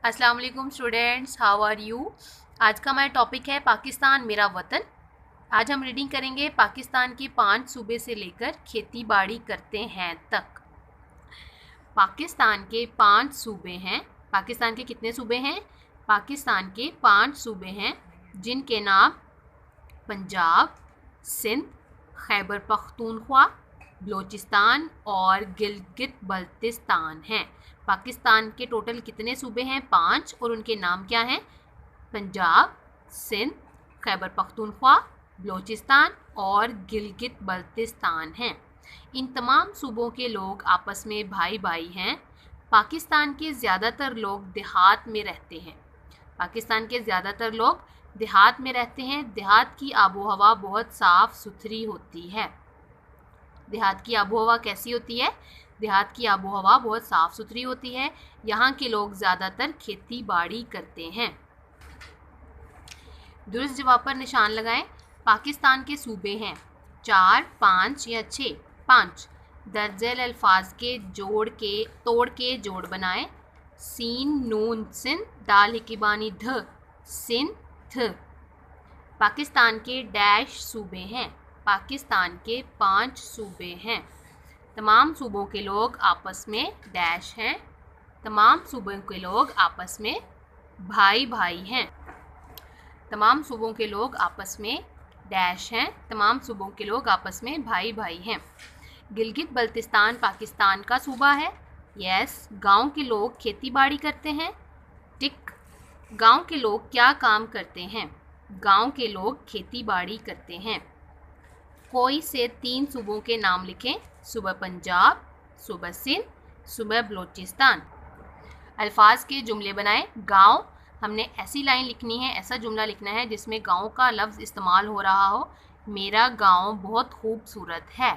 अस्सलाम वालेकुम students, how are you. आज का हमारा टॉपिक है पाकिस्तान मेरा वतन। आज हम रीडिंग करेंगे पाकिस्तान के 5 सूबे से लेकर खेती बाड़ी करते हैं तक। पाकिस्तान के 5 सूबे हैं। पाकिस्तान के कितने सूबे हैं? पाकिस्तान के 5 सूबे हैं जिनके नाम पंजाब, सिंध, खैबर पख्तूनख्वा, बलोचिस्तान और गिलगित बल्तिस्तान हैं। पाकिस्तान के टोटल कितने सूबे हैं? 5, और उनके नाम क्या हैं? पंजाब, सिंध, खैबर पख्तूनख्वा, बलोचिस्तान और गिलगित बल्तिस्तान हैं। इन तमाम सूबों के लोग आपस में भाई भाई हैं। पाकिस्तान के ज़्यादातर लोग देहात में रहते हैं। पाकिस्तान के ज़्यादातर लोग देहात में रहते हैं। देहात की आबो हवा बहुत साफ़ सुथरी होती है। देहात की आबो हवा कैसी होती है? देहात की आबो हवा बहुत साफ़ सुथरी होती है। यहाँ के लोग ज़्यादातर खेती बाड़ी करते हैं। दुरुस्त जवाब पर निशान लगाएं। पाकिस्तान के सूबे हैं 4, 5 या 6। 5 दर्जल अल्फाज के तोड़ के जोड़ बनाएं। सीन नून सिन दाल हिकीबानी ध सिन थ। पाकिस्तान के डैश सूबे हैं। पाकिस्तान के 5 सूबे हैं। तमाम सूबों के लोग आपस में डैश हैं। तमाम सूबों के लोग आपस में भाई भाई हैं। तमाम सूबों के लोग आपस में डैश हैं। तमाम सूबों के लोग आपस में भाई भाई हैं। गिलगित बल्तिस्तान पाकिस्तान का सूबा है। यस। गांव के लोग खेती बाड़ी करते हैं। टिक। गांव के लोग क्या काम करते हैं? गांव के लोग खेती बाड़ी करते हैं। कोई से 3 सूबों के नाम लिखें। सूबा पंजाब, सूबा सिंध, सूबा बलोचिस्तान। अल्फाज के जुमले बनाएं। गांव, हमने ऐसी लाइन लिखनी है, ऐसा जुमला लिखना है जिसमें गांव का लफ्ज़ इस्तेमाल हो रहा हो। मेरा गांव बहुत खूबसूरत है।